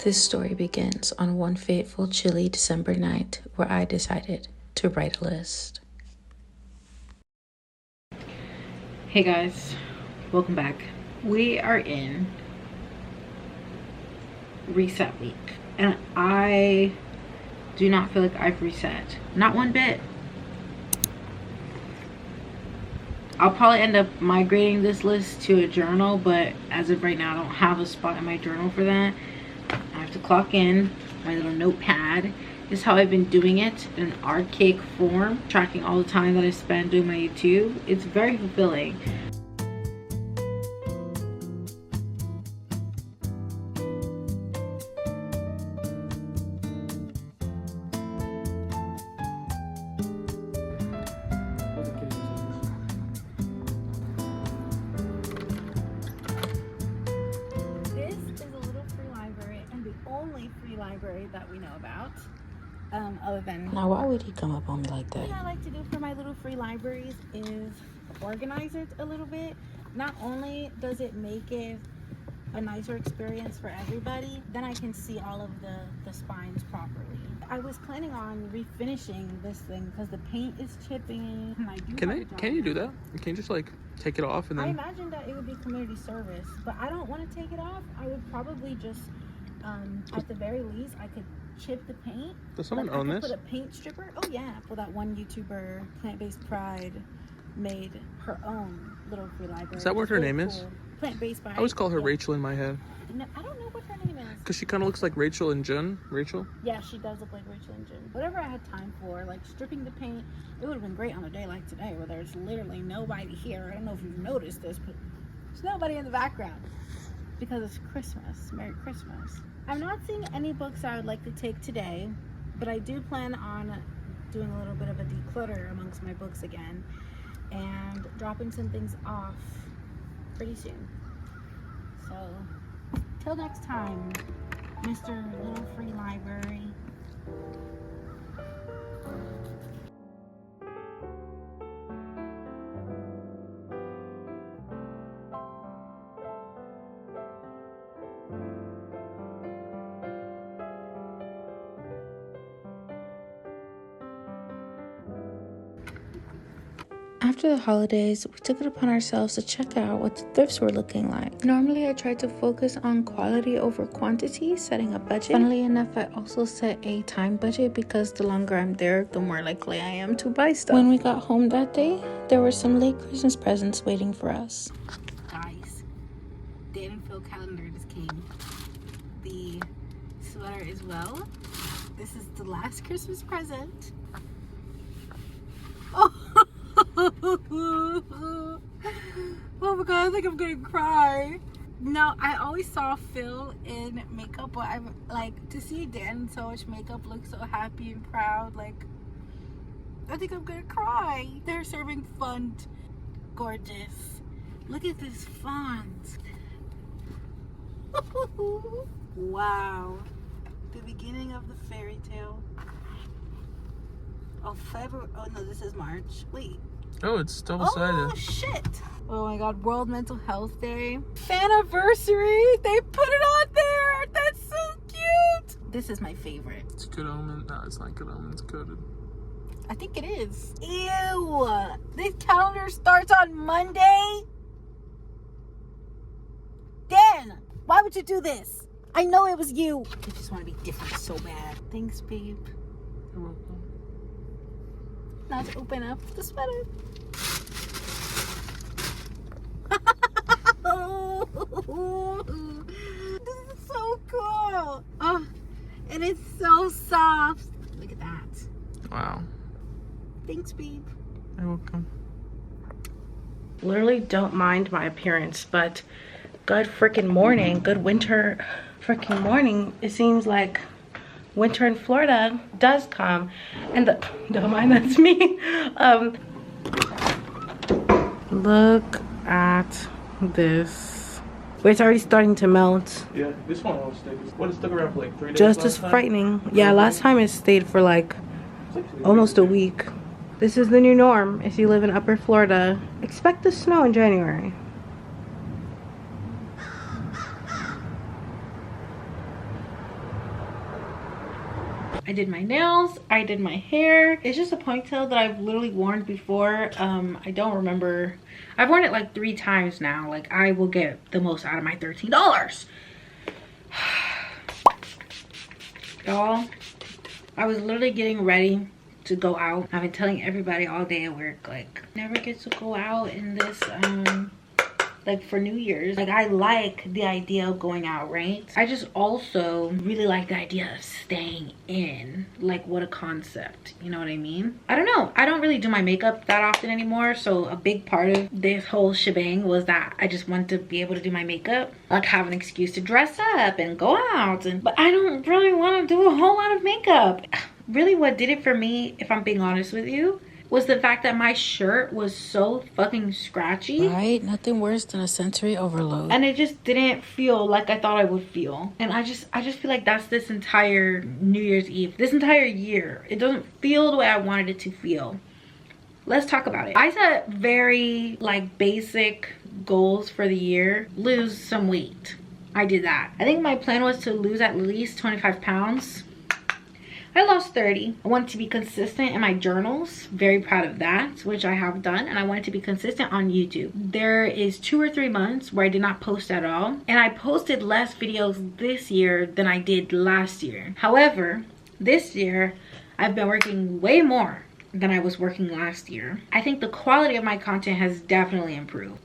This story begins on one fateful, chilly December night where I decided to write a list. Hey guys, welcome back. We are in reset week, and I do not feel like I've reset. Not one bit. I'll probably end up migrating this list to a journal, but as of right now, I don't have a spot in my journal for that. I have to clock in my little notepad. This is how I've been doing it in an archaic form, tracking all the time that I spend doing my YouTube. It's very fulfilling. Library that we know about, other than Now, why would he come up on me like that? What I like to do for my little free libraries is organize it a little bit. Not only does it make it a nicer experience for everybody, then I can see all of the spines properly. I was planning on refinishing this thing because the paint is chipping. And I do can you do that? Can you just like take it off and then? I imagined that it would be community service, but I don't want to take it off. I would probably just at the very least, I could chip the paint. Does someone own this? Put a paint stripper. Oh yeah, well that one YouTuber, Plant-Based Pride, made her own little free library. Is that what her name cool. is? Plant-Based Pride. I always call her Rachel in my head. No, I don't know what her name is. Because she kind of looks like Rachel and Jen. Rachel? Yeah, she does look like Rachel and Jen. Whatever I had time for, like stripping the paint, it would have been great on a day like today where there's literally nobody here. I don't know if you've noticed this, but there's nobody in the background because it's Christmas. Merry Christmas. I'm not seeing any books I would like to take today, but I do plan on doing a little bit of a declutter amongst my books again and dropping some things off pretty soon. So, till next time, Mr. Little Free Library. After the holidays, we took it upon ourselves to check out what the thrifts were looking like. Normally, I try to focus on quality over quantity, setting a budget. Funnily enough, I also set a time budget because the longer I'm there, the more likely I am to buy stuff. When we got home that day, there were some late Christmas presents waiting for us. Guys, Dan and Phil calendar just came. The sweater as well. This is the last Christmas present. Oh! Oh my god, I think I'm gonna cry. No, I always saw Phil in makeup, but I'm like, to see Dan in so much makeup look so happy and proud, like, I think I'm gonna cry. They're serving font. Gorgeous. Look at this font. Wow. The beginning of the fairy tale. Oh, February. Oh no, this is March. Wait. Oh, it's double-sided. Oh shit! Oh my god, World Mental Health Day. Faniversary! They put it on there! That's so cute! This is my favorite. It's good omen. No, it's not good omen. It's coded. I think it is. Ew! This calendar starts on Monday? Dan! Why would you do this? I know it was you. I just want to be different so bad. Thanks, babe. You're welcome. Now to open up the sweater. This is so cool. Oh, and it's so soft. Look at that. Wow. Thanks, babe. You're welcome. Literally don't mind my appearance, but good freaking morning, good winter freaking morning. It seems like winter in Florida does come, and don't mind, that's me. Look at this. Wait, it's already starting to melt. Yeah, this one won't stick. What, it stuck around for like 3 days? Just as frightening. Yeah, last time it stayed for like almost a week. This is the new norm if you live in upper Florida. Expect the snow in January. I did my nails, I did my hair. It's just a ponytail that I've literally worn before. I don't remember. I've worn it like 3 times now. Like, I will get the most out of my $13. Y'all, I was literally getting ready to go out. I've been telling everybody all day at work, like, never get to go out in this like for New Year's. Like, I like the idea of going out, right? I just also really like the idea of staying in. Like, what a concept, you know what I mean? I don't know, I don't really do my makeup that often anymore, so a big part of this whole shebang was that I just wanted to be able to do my makeup, like have an excuse to dress up and go out. But I don't really want to do a whole lot of makeup. Really, what did it for me, if I'm being honest with you, was the fact that my shirt was so fucking scratchy. Right? Nothing worse than a sensory overload. And it just didn't feel like I thought I would feel. And I just feel like that's this entire New Year's Eve, this entire year. It doesn't feel the way I wanted it to feel. Let's talk about it. I set very like basic goals for the year. Lose some weight. I did that. I think my plan was to lose at least 25 pounds. I lost 30. I wanted to be consistent in my journals. Very proud of that, which I have done. And I wanted to be consistent on YouTube. There is 2 or 3 months where I did not post at all. And I posted less videos this year than I did last year. However, this year, I've been working way more than I was working last year. I think the quality of my content has definitely improved.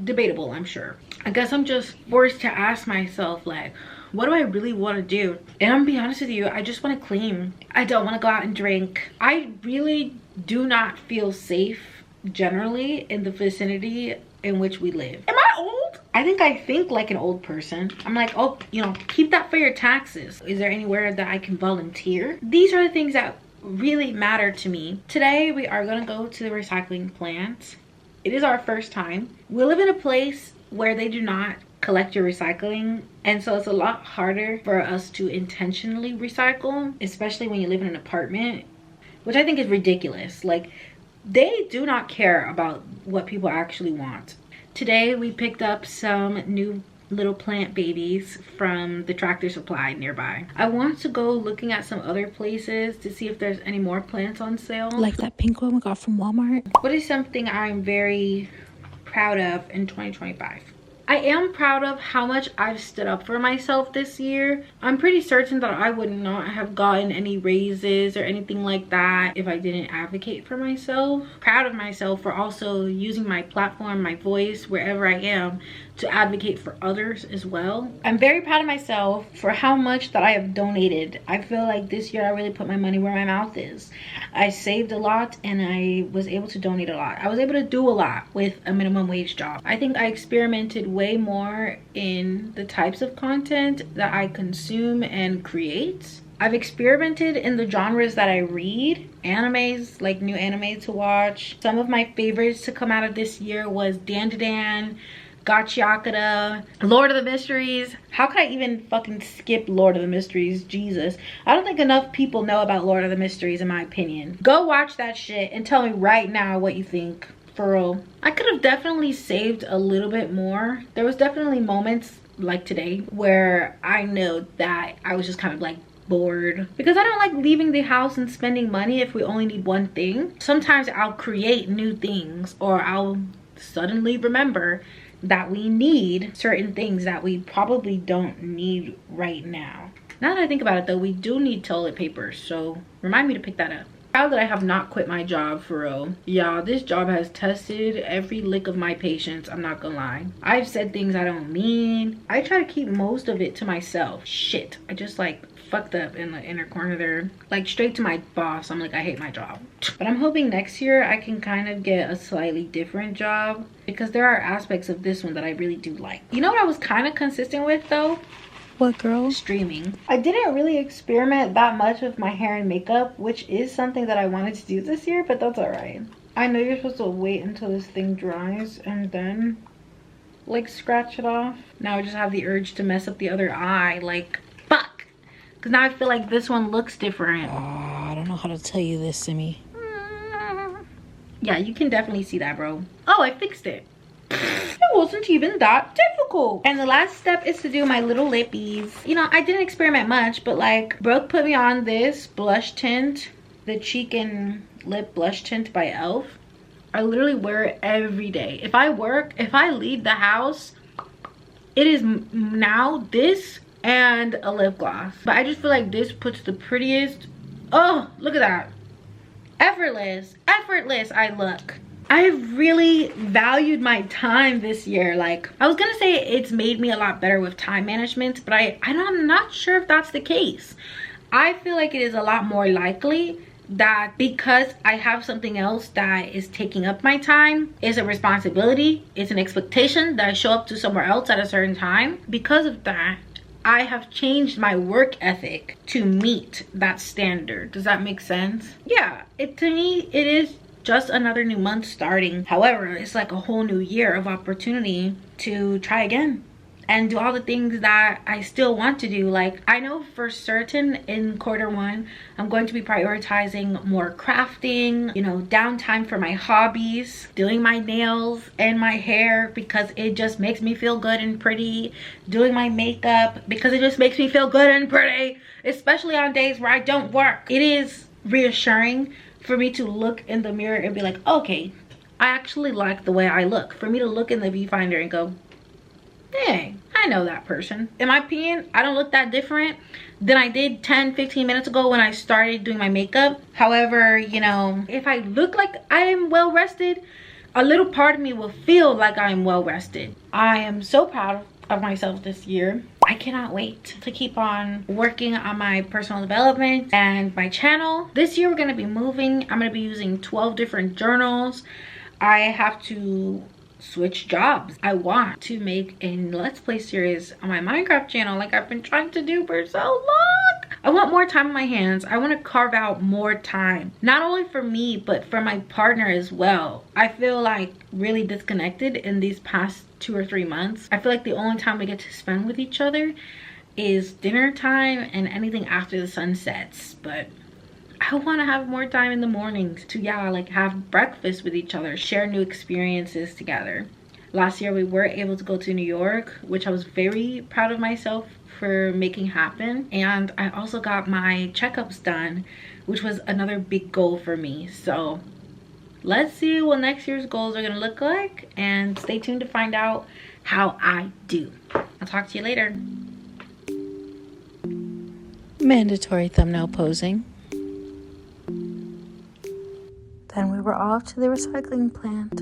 Debatable, I'm sure. I guess I'm just forced to ask myself, like, what do I really want to do? And I'm gonna be honest with you, I just want to clean. I don't want to go out and drink. I really do not feel safe generally in the vicinity in which we live. Am I old? I think like an old person. I'm like, oh, you know, keep that for your taxes. Is there anywhere that I can volunteer? These are the things that really matter to me. Today we are gonna go to the recycling plant. It is our first time. We live in a place where they do not collect your recycling, and so it's a lot harder for us to intentionally recycle, especially when you live in an apartment, which I think is ridiculous. Like, they do not care about what people actually want. Today we picked up some new little plant babies from the Tractor Supply nearby. I want to go looking at some other places to see if there's any more plants on sale, Like that pink one we got from Walmart. What is something I'm very proud of in 2025? I am proud of how much I've stood up for myself this year. I'm pretty certain that I would not have gotten any raises or anything like that if I didn't advocate for myself. Proud of myself for also using my platform, my voice, wherever I am, to advocate for others as well. I'm very proud of myself for how much that I have donated. I feel like this year I really put my money where my mouth is. I saved a lot and I was able to donate a lot. I was able to do a lot with a minimum wage job. I think I experimented way more in the types of content that I consume and create. I've experimented in the genres that I read. Animes, like new anime to watch. Some of my favorites to come out of this year was Dan, Gachiakata, Lord of the Mysteries. How could I even fucking skip Lord of the Mysteries? Jesus. I don't think enough people know about Lord of the Mysteries, in my opinion. Go watch that shit and tell me right now what you think. For real. I could have definitely saved a little bit more. There was definitely moments like today where I know that I was just kind of like bored, because I don't like leaving the house and spending money if we only need one thing. Sometimes I'll create new things, or I'll suddenly remember that we need certain things that we probably don't need right now. Now that I think about it though, we do need toilet paper, so remind me to pick that up. Proud that I have not quit my job, for real. Y'all, this job has tested every lick of my patience, I'm not gonna lie. I've said things I don't mean. I try to keep most of it to myself. Shit, I just like fucked up in the inner corner there. Like straight to my boss, I'm like, I hate my job. But I'm hoping next year I can kind of get a slightly different job, because there are aspects of this one that I really do like. You know what I was kind of consistent with though? What, girl? Streaming. I didn't really experiment that much with my hair and makeup, which is something that I wanted to do this year, but that's alright. I know you're supposed to wait until this thing dries and then like scratch it off. Now I just have the urge to mess up the other eye, like fuck, because now I feel like this one looks different. I don't know how to tell you this, Simi. Yeah, you can definitely see that, bro. Oh, I fixed it. It wasn't even that difficult. And the last step is to do my little lippies. You know, I didn't experiment much, but like Brooke put me on this blush tint, the cheek and lip blush tint by e.l.f. I literally wear it every day. If I work, if I leave the house, it is now this and a lip gloss. But I just feel like this puts the prettiest. Oh, look at that. Effortless I look. I've really valued my time this year. Like, I was gonna say it's made me a lot better with time management, but I'm not sure if that's the case. I feel like it is a lot more likely that because I have something else that is taking up my time, is a responsibility, it's an expectation that I show up to somewhere else at a certain time. Because of that, I have changed my work ethic to meet that standard. Does that make sense? Yeah, to me, it is just another new month starting. However, it's like a whole new year of opportunity to try again and do all the things that I still want to do. Like, I know for certain in Q1 I'm going to be prioritizing more crafting, you know, downtime for my hobbies, doing my nails and my hair because it just makes me feel good and pretty, doing my makeup because it just makes me feel good and pretty, especially on days where I don't work. It is reassuring for me to look in the mirror and be like, okay, I actually like the way I look. For me to look in the viewfinder and go, hey, I know that person. In my opinion, I don't look that different than I did 10-15 minutes ago when I started doing my makeup. However, you know, if I look like I am well rested, a little part of me will feel like I'm well rested. I am so proud of myself this year. I cannot wait to keep on working on my personal development and my channel. This year we're going to be moving. I'm going to be using 12 different journals. I have to switch jobs. I want to make a Let's Play series on my Minecraft channel like I've been trying to do for so long. I want more time on my hands. I want to carve out more time, not only for me but for my partner as well. I feel like really disconnected in these past 2 or 3 months. I feel like the only time we get to spend with each other is dinner time and anything after the sun sets. But I want to have more time in the mornings to, yeah, like have breakfast with each other, share new experiences together. Last year we were able to go to New York, which I was very proud of myself for making happen. And I also got my checkups done, which was another big goal for me. So let's see what next year's goals are going to look like, and stay tuned to find out how I do. I'll talk to you later. Mandatory thumbnail posing. Then we were off to the recycling plant.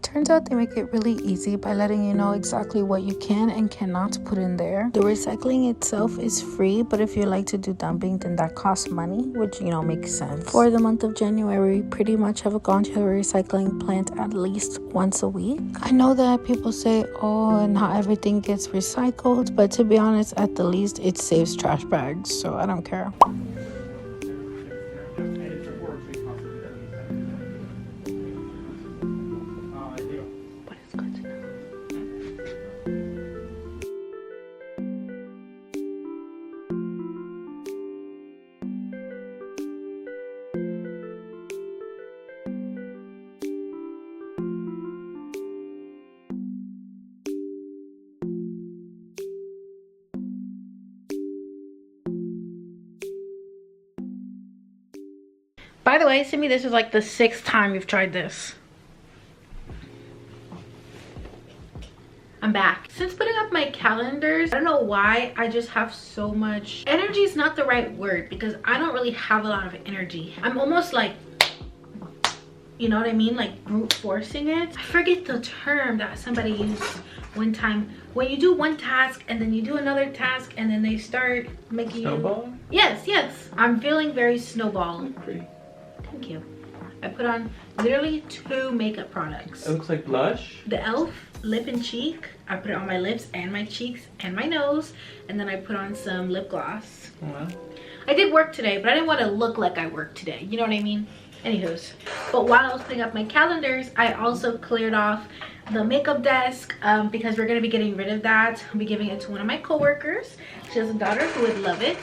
Turns out they make it really easy by letting you know exactly what you can and cannot put in there. The recycling itself is free, but if you like to do dumping, then that costs money, which, you know, makes sense. For the month of January, we pretty much have gone to a recycling plant at least once a week. I know that people say, oh, not everything gets recycled, but to be honest, at the least it saves trash bags, so I don't care. By the way, Simi, this is like the 6th time you've tried this. I'm back. Since putting up my calendars, I don't know why, I just have so much energy. Is not the right word because I don't really have a lot of energy. I'm almost like, you know what I mean, like brute forcing it. I forget the term that somebody used one time. When you do one task and then you do another task and then they start making snowball? Yes, yes. I'm feeling very snowball. Pretty. Thank you. I put on literally 2 makeup products. It looks like blush. The e.l.f. lip and cheek. I put it on my lips and my cheeks and my nose. And then I put on some lip gloss. Oh, wow. I did work today, but I didn't want to look like I worked today. You know what I mean? Anywho's. But while I was putting up my calendars, I also cleared off the makeup desk because we're going to be getting rid of that. I'll be giving it to one of my coworkers. She has a daughter who would love it.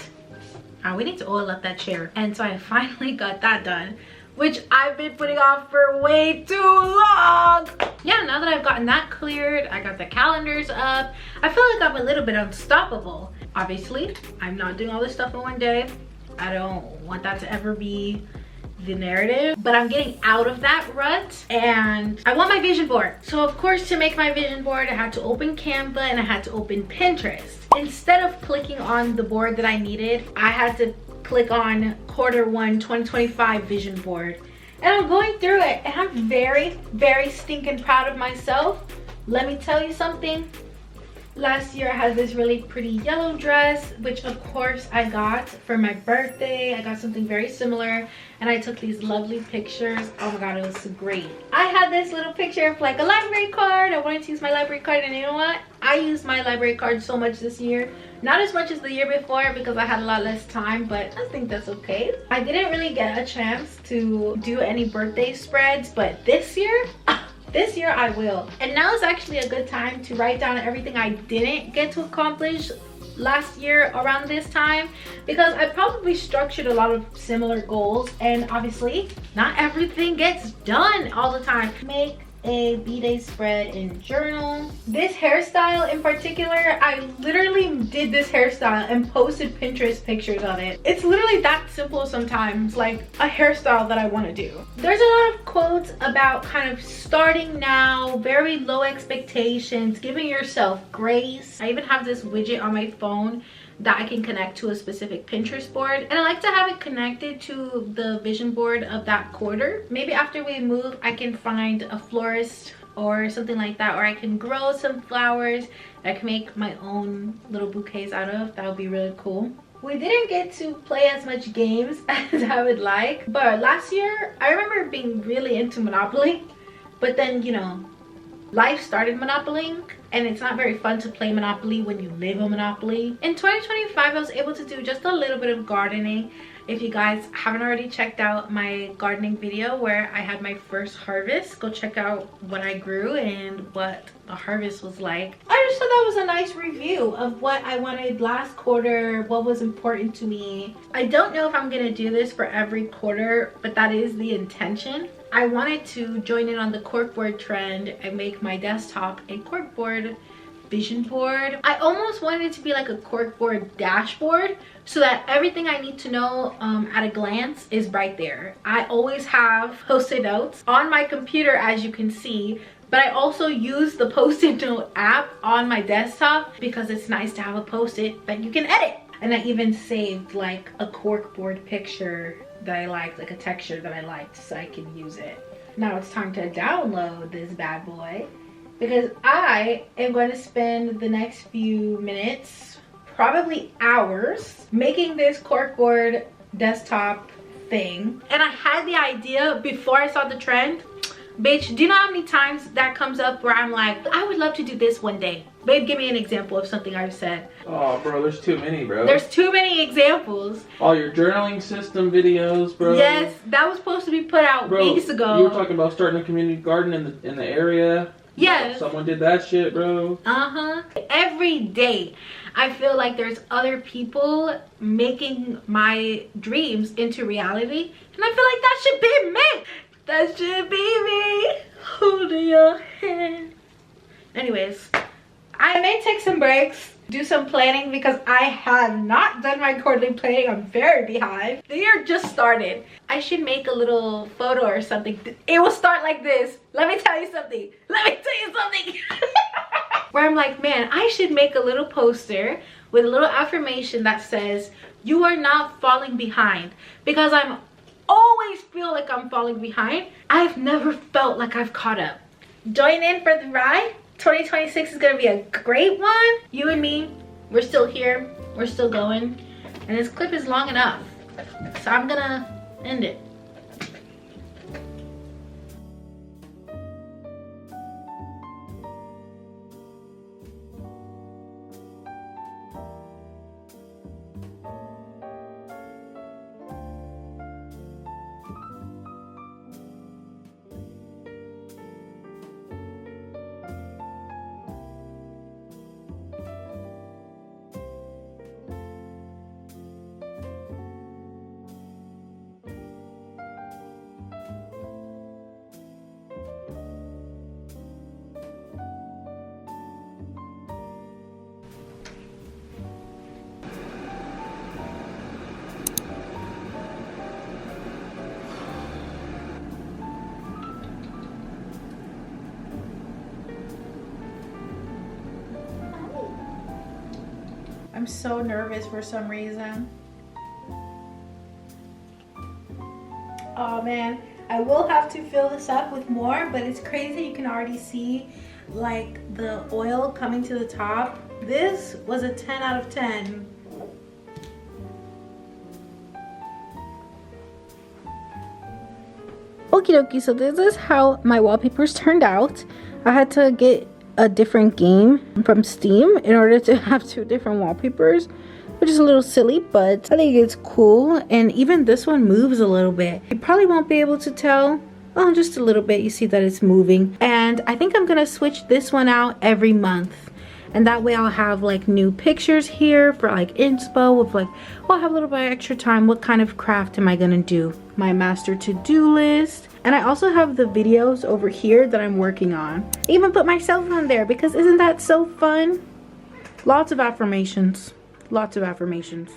We need to oil up that chair. And so I finally got that done. which I've been putting off for way too long. Yeah, now that I've gotten that cleared, I got the calendars up, I feel like I'm a little bit unstoppable. Obviously, I'm not doing all this stuff in one day. I don't want that to ever be the narrative, but I'm getting out of that rut and I want my vision board. So of course, to make my vision board, I had to open Canva and I had to open Pinterest. Instead of clicking on the board that I needed, I had to click on Q1 2025 vision board. And I'm going through it and I'm very, very stinking proud of myself. Let me tell you something. Last year I had this really pretty yellow dress, which of course I got for my birthday. I got something very similar and I took these lovely pictures. Oh my god, it was so great. I had this little picture of like a library card. I wanted to use my library card, and you know what? I used my library card so much this year. Not as much as the year before because I had a lot less time, but I think that's okay. I didn't really get a chance to do any birthday spreads, but this year, this year I will. And now is actually a good time to write down everything I didn't get to accomplish last year around this time, because I probably structured a lot of similar goals, and obviously not everything gets done all the time. Make a B-Day spread in journal. This hairstyle in particular, I literally did this hairstyle and posted Pinterest pictures of it. It's literally that simple sometimes, like a hairstyle that I want to do. There's a lot of quotes about kind of starting now, very low expectations, giving yourself grace. I even have this widget on my phone that I can connect to a specific Pinterest board, and I like to have it connected to the vision board of that quarter. Maybe after we move I can find a florist or something like that, or I can grow some flowers that I can make my own little bouquets out of. That would be really cool. We didn't get to play as much games as I would like, but last year I remember being really into Monopoly, but then, you know, life started Monopoly, and it's not very fun to play Monopoly when you live a Monopoly. In 2025, I was able to do just a little bit of gardening. If you guys haven't already checked out my gardening video where I had my first harvest, go check out what I grew and what the harvest was like. I just thought that was a nice review of what I wanted last quarter, what was important to me. I don't know if I'm gonna do this for every quarter, but that is the intention. I wanted to join in on the corkboard trend and make my desktop a corkboard vision board. I almost wanted it to be like a corkboard dashboard so that everything I need to know at a glance is right there. I always have post-it notes on my computer, as you can see, but I also use the post-it note app on my desktop because it's nice to have a post-it that you can edit. And I even saved like a corkboard picture that I liked, like a texture that I liked, so I can use it. Now it's time to download this bad boy, because I am going to spend the next few minutes, probably hours, making this corkboard desktop thing. And I had the idea before I saw the trend. Bitch, do you know how many times that comes up where I'm like, I would love to do this one day? Babe, give me an example of something I've said. Oh, bro, there's too many, bro. There's too many examples. All your journaling system videos, bro. Yes, that was supposed to be put out weeks ago. You were talking about starting a community garden in the area. Yes. Someone did that shit, bro. Every day I feel like there's other people making my dreams into reality, and I feel like that should be me. That should be me holding your hand. Anyways, I may take some breaks, do some planning, because I have not done my quarterly planning. I'm very behind. The year just started. I should make a little photo or something. It will start like this. Let me tell you something. Let me tell you something. Where I'm like, man, I should make a little poster with a little affirmation that says, you are not falling behind. Because I'm always feel like I'm falling behind. I've never felt like I've caught up. Join in for the ride. 2026 is gonna be a great one. You and me, we're still here, we're still going, and this clip is long enough, so I'm gonna end it. I'm so nervous for some reason. Oh man, I will have to fill this up with more, but it's crazy. You can already see like the oil coming to the top. This was a 10 out of 10. Okie dokie, so this is how my wallpapers turned out. I had to get a different game from Steam in order to have two different wallpapers, which is a little silly, but I think it's cool. And even this one moves a little bit. You probably won't be able to tell. Oh, just a little bit. You see that it's moving. And I think I'm gonna switch this one out every month. And that way I'll have like new pictures here for like inspo with like, well, I'll have a little bit of extra time. What kind of craft am I gonna do? My master to-do list. And I also have the videos over here that I'm working on. I even put myself on there because isn't that so fun? Lots of affirmations. Lots of affirmations.